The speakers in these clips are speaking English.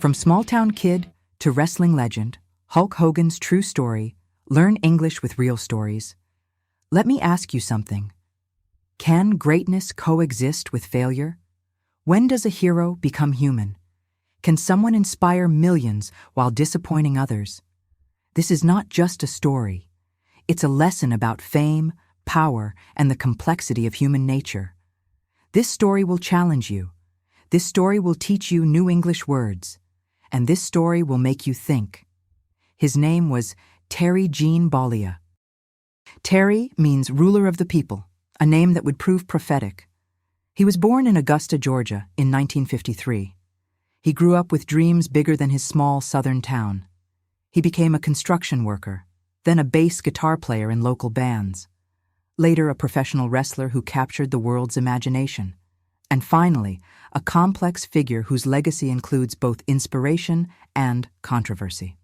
From small-town kid to wrestling legend, Hulk Hogan's true story, learn English with real stories. Let me ask you something. Can greatness coexist with failure? When does a hero become human? Can someone inspire millions while disappointing others? This is not just a story. It's a lesson about fame, power, and the complexity of human nature. This story will challenge you. This story will teach you new English words. And this story will make you think. His name was Terry Gene Bollea. Terry means ruler of the people, a name that would prove prophetic. He was born in Augusta, Georgia, in 1953. He grew up with dreams bigger than his small southern town. He became a construction worker, then a bass guitar player in local bands, later a professional wrestler who captured the world's imagination, and finally, a complex figure whose legacy includes both inspiration and controversy.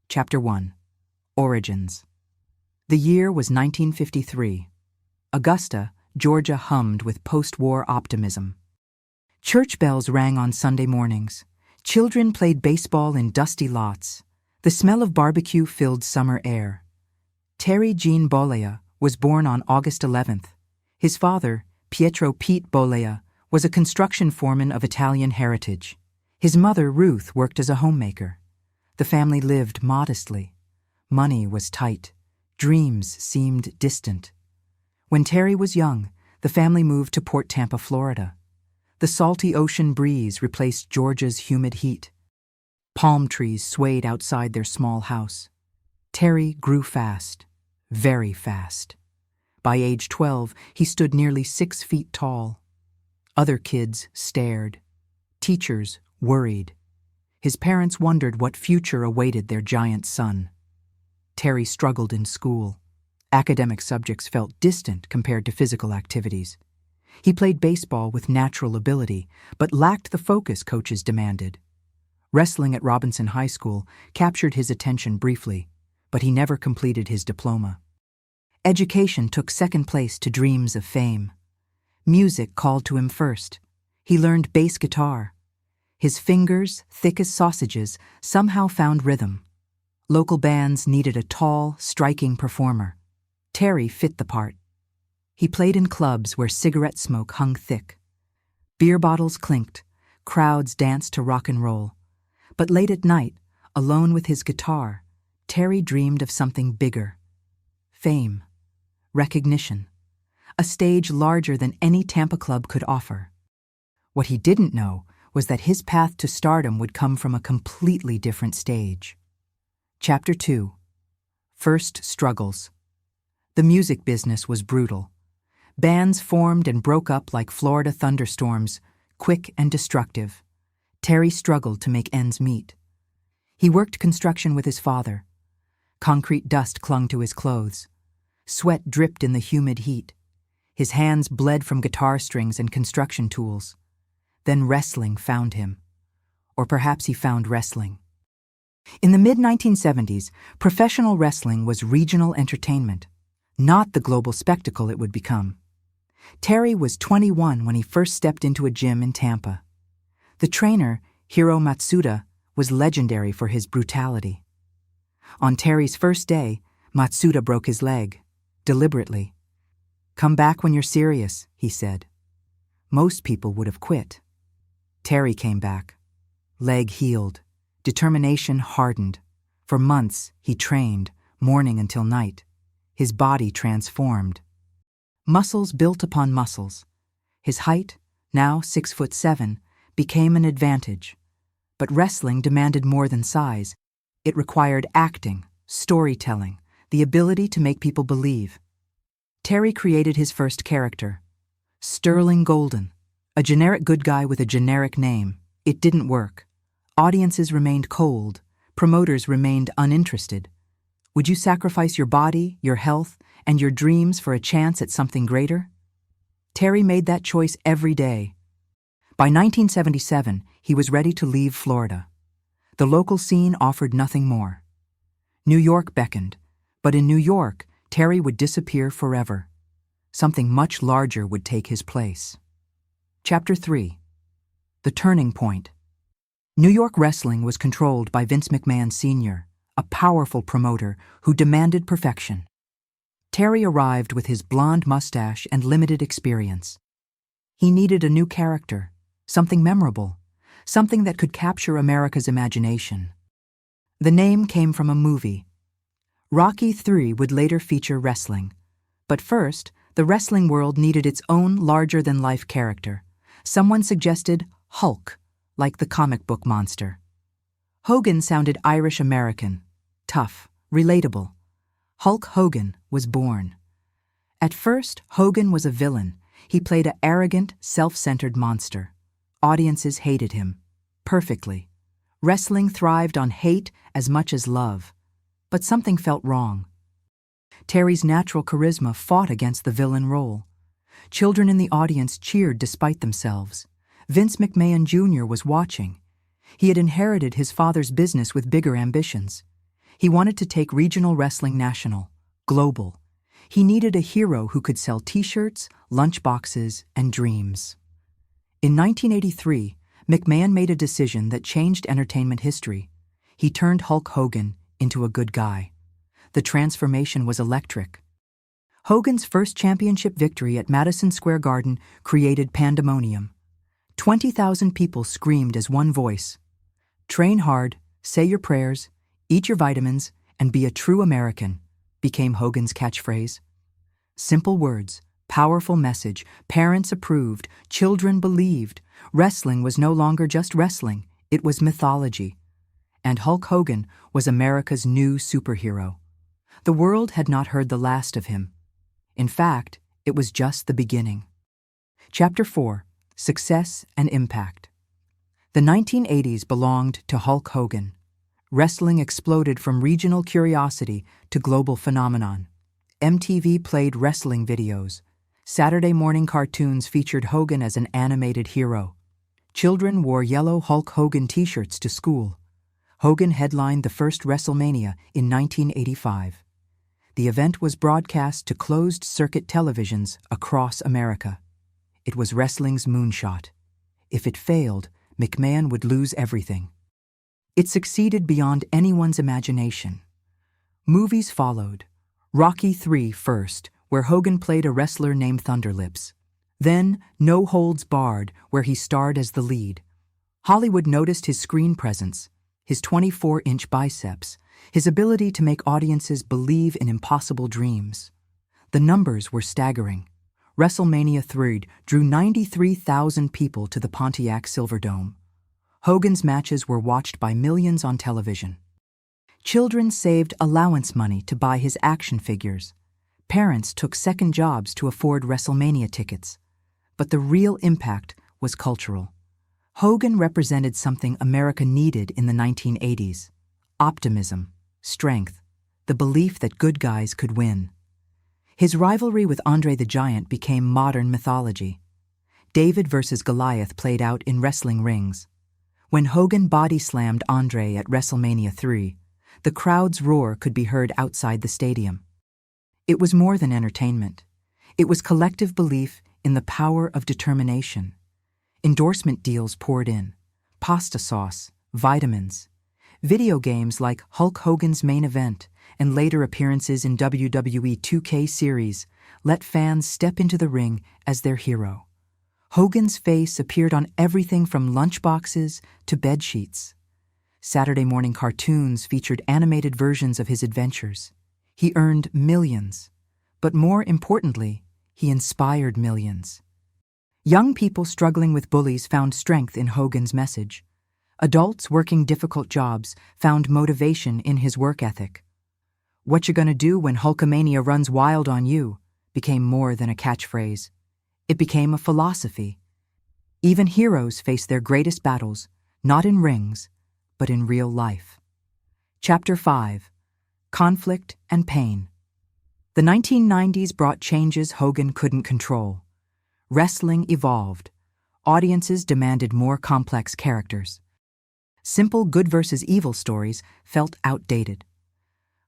Chapter 1. Origins. The year was 1953. Augusta, Georgia hummed with post-war optimism. Church bells rang on Sunday mornings. Children played baseball in dusty lots. The smell of barbecue filled summer air. Terry Gene Bollea was born on August 11th. His father, Pietro Pete Bollea, was a construction foreman of Italian heritage. His mother, Ruth, worked as a homemaker. The family lived modestly. Money was tight. Dreams seemed distant. When Terry was young, the family moved to Port Tampa, Florida. The salty ocean breeze replaced Georgia's humid heat. Palm trees swayed outside their small house. Terry grew fast, very fast. By age 12, he stood nearly 6 feet tall. Other kids stared. Teachers worried. His parents wondered what future awaited their giant son. Terry struggled in school. Academic subjects felt distant compared to physical activities. He played baseball with natural ability, but lacked the focus coaches demanded. Wrestling at Robinson High School captured his attention briefly, but he never completed his diploma. Education took second place to dreams of fame. Music called to him first. He learned bass guitar. His fingers, thick as sausages, somehow found rhythm. Local bands needed a tall, striking performer. Terry fit the part. He played in clubs where cigarette smoke hung thick. Beer bottles clinked. Crowds danced to rock and roll. But late at night, alone with his guitar, Terry dreamed of something bigger. Fame. Recognition. A stage larger than any Tampa club could offer. What he didn't know was that his path to stardom would come from a completely different stage. Chapter 2. First struggles. The music business was brutal. Bands formed and broke up like Florida thunderstorms, quick and destructive. Terry struggled to make ends meet. He worked construction with his father. Concrete dust clung to his clothes. Sweat dripped in the humid heat. His hands bled from guitar strings and construction tools. Then wrestling found him. Or perhaps he found wrestling. In the mid-1970s, professional wrestling was regional entertainment, not the global spectacle it would become. Terry was 21 when he first stepped into a gym in Tampa. The trainer, Hiro Matsuda, was legendary for his brutality. On Terry's first day, Matsuda broke his leg, deliberately. "Come back when you're serious," he said. Most people would have quit. Terry came back. Leg healed. Determination hardened. For months, he trained, morning until night. His body transformed. Muscles built upon muscles. His height, now 6'7", became an advantage. But wrestling demanded more than size. It required acting, storytelling, the ability to make people believe. Terry created his first character, Sterling Golden, a generic good guy with a generic name. It didn't work. Audiences remained cold. Promoters remained uninterested. Would you sacrifice your body, your health, and your dreams for a chance at something greater? Terry made that choice every day. By 1977, he was ready to leave Florida. The local scene offered nothing more. New York beckoned, but in New York, Terry would disappear forever. Something much larger would take his place. Chapter 3. The Turning Point. New York wrestling was controlled by Vince McMahon Sr., a powerful promoter who demanded perfection. Terry arrived with his blonde mustache and limited experience. He needed a new character, something memorable, something that could capture America's imagination. The name came from a movie. Rocky III would later feature wrestling. But first, the wrestling world needed its own larger-than-life character. Someone suggested Hulk, like the comic book monster. Hogan sounded Irish-American, tough, relatable. Hulk Hogan was born. At first, Hogan was a villain. He played an arrogant, self-centered monster. Audiences hated him. Perfectly. Wrestling thrived on hate as much as love. But something felt wrong. Terry's natural charisma fought against the villain role. Children in the audience cheered despite themselves. Vince McMahon Jr. was watching. He had inherited his father's business with bigger ambitions. He wanted to take regional wrestling national, global. He needed a hero who could sell t-shirts, lunchboxes, and dreams. In 1983, McMahon made a decision that changed entertainment history. He turned Hulk Hogan into a good guy. The transformation was electric. Hogan's first championship victory at Madison Square Garden created pandemonium. 20,000 people screamed as one voice. "Train hard, say your prayers, eat your vitamins, and be a true American," became Hogan's catchphrase. Simple words, powerful message, parents approved, children believed. Wrestling was no longer just wrestling, it was mythology. And Hulk Hogan was America's new superhero. The world had not heard the last of him. In fact, it was just the beginning. Chapter 4: Success and Impact. The 1980s belonged to Hulk Hogan. Wrestling exploded from regional curiosity to global phenomenon. MTV played wrestling videos. Saturday morning cartoons featured Hogan as an animated hero. Children wore yellow Hulk Hogan t-shirts to school. Hogan headlined the first WrestleMania in 1985. The event was broadcast to closed-circuit televisions across America. It was wrestling's moonshot. If it failed, McMahon would lose everything. It succeeded beyond anyone's imagination. Movies followed. Rocky III first, where Hogan played a wrestler named Thunderlips. Then No Holds Barred, where he starred as the lead. Hollywood noticed his screen presence, his 24-inch biceps, his ability to make audiences believe in impossible dreams. The numbers were staggering. WrestleMania III drew 93,000 people to the Pontiac Silverdome. Hogan's matches were watched by millions on television. Children saved allowance money to buy his action figures. Parents took second jobs to afford WrestleMania tickets. But the real impact was cultural. Hogan represented something America needed in the 1980s: optimism, strength, the belief that good guys could win. His rivalry with Andre the Giant became modern mythology. David versus Goliath played out in wrestling rings. When Hogan body-slammed Andre at WrestleMania III, the crowd's roar could be heard outside the stadium. It was more than entertainment. It was collective belief in the power of determination. Endorsement deals poured in. Pasta sauce, vitamins. Video games like Hulk Hogan's Main Event and later appearances in WWE 2K series let fans step into the ring as their hero. Hogan's face appeared on everything from lunchboxes to bedsheets. Saturday morning cartoons featured animated versions of his adventures. He earned millions, but more importantly, he inspired millions. Young people struggling with bullies found strength in Hogan's message. Adults working difficult jobs found motivation in his work ethic. "What you gonna do when Hulkamania runs wild on you?" became more than a catchphrase. It became a philosophy. Even heroes face their greatest battles, not in rings, but in real life. Chapter 5: Conflict and Pain. The 1990s brought changes Hogan couldn't control. Wrestling evolved. Audiences demanded more complex characters. Simple good versus evil stories felt outdated.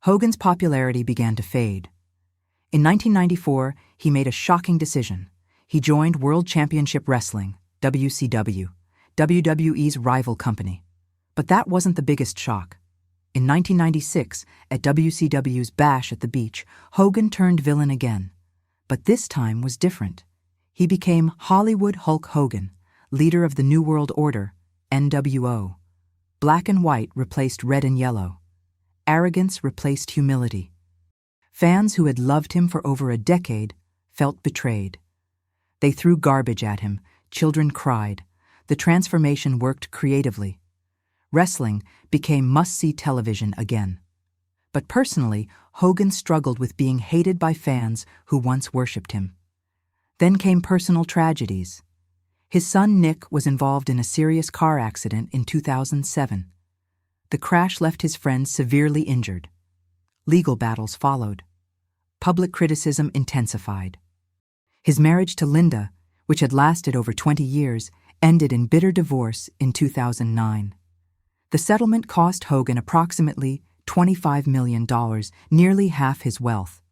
Hogan's popularity began to fade. In 1994, he made a shocking decision. He joined World Championship Wrestling, WCW, WWE's rival company. But that wasn't the biggest shock. In 1996, at WCW's Bash at the Beach, Hogan turned villain again. But this time was different. He became Hollywood Hulk Hogan, leader of the New World Order, NWO. Black and white replaced red and yellow. Arrogance replaced humility. Fans who had loved him for over a decade felt betrayed. They threw garbage at him, children cried. The transformation worked creatively. Wrestling became must-see television again. But personally, Hogan struggled with being hated by fans who once worshipped him. Then came personal tragedies. His son Nick was involved in a serious car accident in 2007. The crash left his friend severely injured. Legal battles followed. Public criticism intensified. His marriage to Linda, which had lasted over 20 years, ended in bitter divorce in 2009. The settlement cost Hogan approximately $25 million, nearly half his wealth.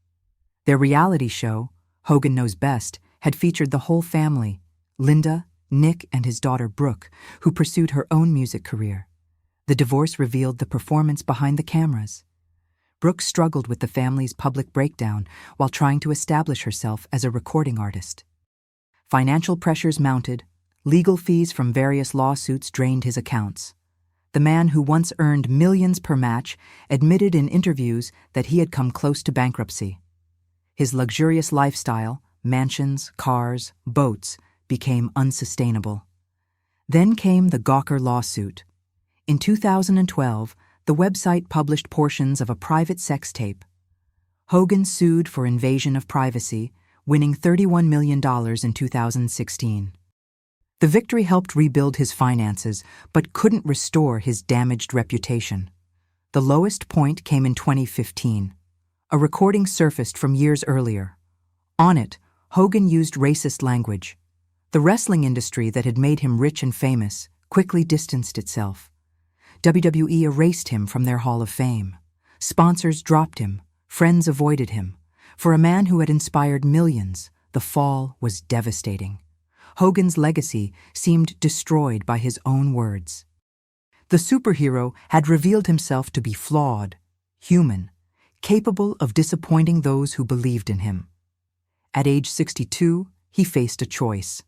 Their reality show, Hogan Knows Best, had featured the whole family, Linda, Nick, and his daughter Brooke, who pursued her own music career. The divorce revealed the performance behind the cameras. Brooke struggled with the family's public breakdown while trying to establish herself as a recording artist. Financial pressures mounted. Legal fees from various lawsuits drained his accounts. The man who once earned millions per match admitted in interviews that he had come close to bankruptcy. His luxurious lifestyle, mansions, cars, boats, became unsustainable. Then came the Gawker lawsuit. In 2012, the website published portions of a private sex tape. Hogan sued for invasion of privacy, winning $31 million in 2016. The victory helped rebuild his finances, but couldn't restore his damaged reputation. The lowest point came in 2015. A recording surfaced from years earlier. On it, Hogan used racist language. The wrestling industry that had made him rich and famous quickly distanced itself. WWE erased him from their Hall of Fame. Sponsors dropped him. Friends avoided him. For a man who had inspired millions, the fall was devastating. Hogan's legacy seemed destroyed by his own words. The superhero had revealed himself to be flawed, human, capable of disappointing those who believed in him. At age 62, he faced a choice: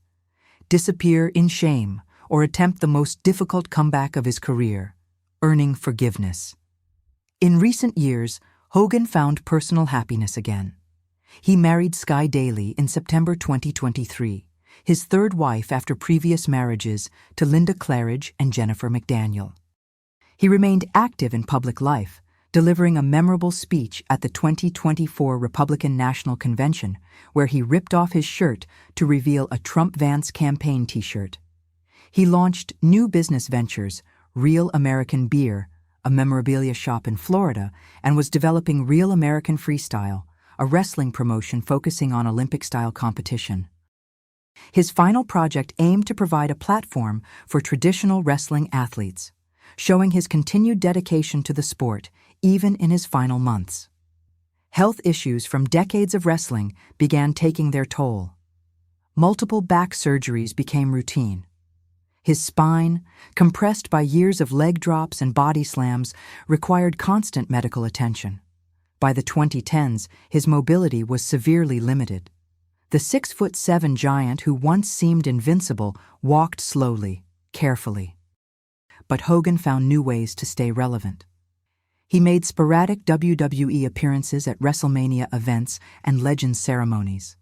disappear in shame or attempt the most difficult comeback of his career, earning forgiveness. In recent years, Hogan found personal happiness again. He married Sky Daly in September 2023, his third wife after previous marriages to Linda Claridge and Jennifer McDaniel. He remained active in public life, delivering a memorable speech at the 2024 Republican National Convention, where he ripped off his shirt to reveal a Trump-Vance campaign t-shirt. He launched new business ventures, Real American Beer, a memorabilia shop in Florida, and was developing Real American Freestyle, a wrestling promotion focusing on Olympic-style competition. His final project aimed to provide a platform for traditional wrestling athletes, showing his continued dedication to the sport even in his final months. Health issues from decades of wrestling began taking their toll. Multiple back surgeries became routine. His spine, compressed by years of leg drops and body slams, required constant medical attention. By the 2010s, his mobility was severely limited. The 6'7" giant who once seemed invincible walked slowly, carefully. But Hogan found new ways to stay relevant. He made sporadic WWE appearances at WrestleMania events and Legends ceremonies.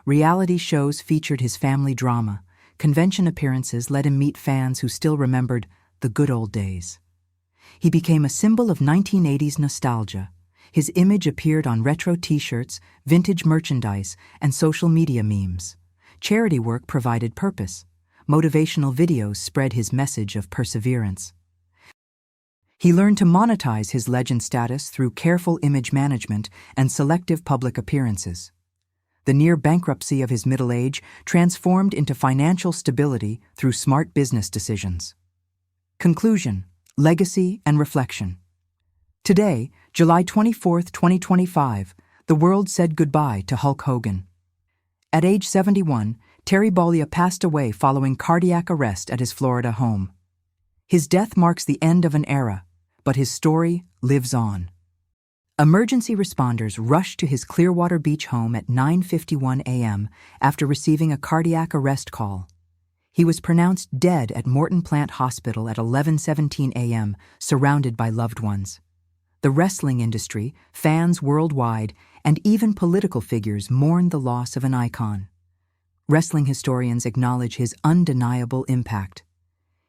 Reality shows featured his family drama. Convention appearances let him meet fans who still remembered the good old days. He became a symbol of 1980s nostalgia. His image appeared on retro t-shirts, vintage merchandise, and social media memes. Charity work provided purpose. Motivational videos spread his message of perseverance. He learned to monetize his legend status through careful image management and selective public appearances. The near bankruptcy of his middle age transformed into financial stability through smart business decisions. Conclusion, legacy, and reflection. Today, July 24, 2025, the world said goodbye to Hulk Hogan. At age 71, Terry Bollea passed away following cardiac arrest at his Florida home. His death marks the end of an era, but his story lives on. Emergency responders rushed to his Clearwater Beach home at 9:51 a.m. after receiving a cardiac arrest call. He was pronounced dead at Morton Plant Hospital at 11:17 a.m., surrounded by loved ones. The wrestling industry, fans worldwide, and even political figures mourned the loss of an icon. Wrestling historians acknowledge his undeniable impact.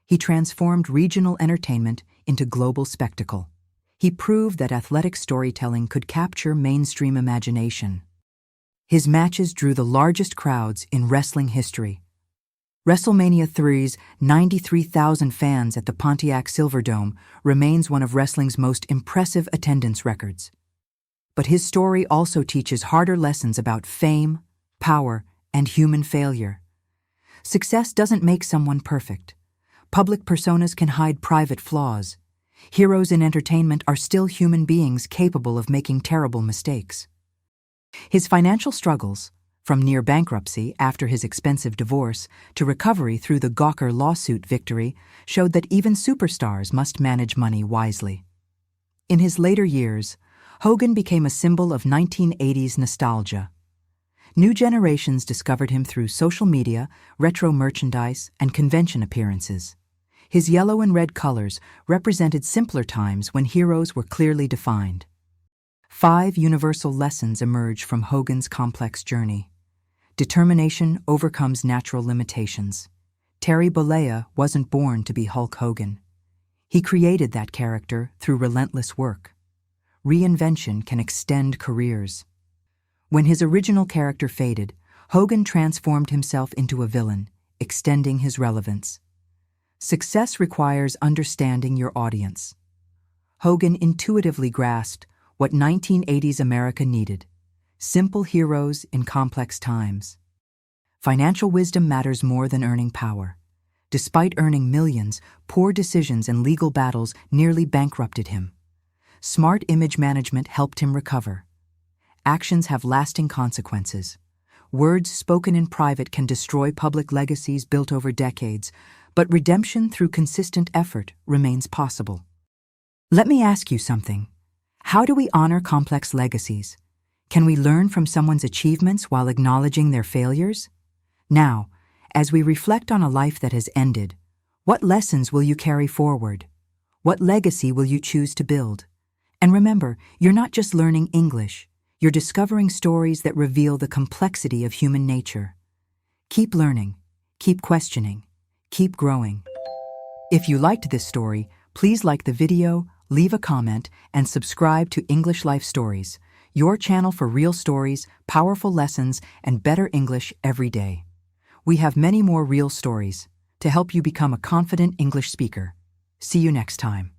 He transformed regional entertainment into global spectacle. He proved that athletic storytelling could capture mainstream imagination. His matches drew the largest crowds in wrestling history. WrestleMania III's 93,000 fans at the Pontiac Silverdome remains one of wrestling's most impressive attendance records. But his story also teaches harder lessons about fame, power, and human failure. Success doesn't make someone perfect. Public personas can hide private flaws. Heroes in entertainment are still human beings capable of making terrible mistakes. His financial struggles, from near bankruptcy after his expensive divorce to recovery through the Gawker lawsuit victory, showed that even superstars must manage money wisely. In his later years, Hogan became a symbol of 1980s nostalgia. New generations discovered him through social media, retro merchandise, and convention appearances. His yellow and red colors represented simpler times when heroes were clearly defined. 5 universal lessons emerge from Hogan's complex journey. Determination overcomes natural limitations. Terry Bollea wasn't born to be Hulk Hogan. He created that character through relentless work. Reinvention can extend careers. When his original character faded, Hogan transformed himself into a villain, extending his relevance. Success requires understanding your audience. Hogan intuitively grasped what 1980s America needed: simple heroes in complex times. Financial wisdom matters more than earning power. Despite earning millions, poor decisions and legal battles nearly bankrupted him. Smart image management helped him recover. Actions have lasting consequences. Words spoken in private can destroy public legacies built over decades, but redemption through consistent effort remains possible. Let me ask you something. How do we honor complex legacies? Can we learn from someone's achievements while acknowledging their failures? Now, as we reflect on a life that has ended, what lessons will you carry forward? What legacy will you choose to build? And remember, you're not just learning English. You're discovering stories that reveal the complexity of human nature. Keep learning, keep questioning, keep growing. If you liked this story, please like the video, leave a comment, and subscribe to English Life Stories, your channel for real stories, powerful lessons, and better English every day. We have many more real stories to help you become a confident English speaker. See you next time.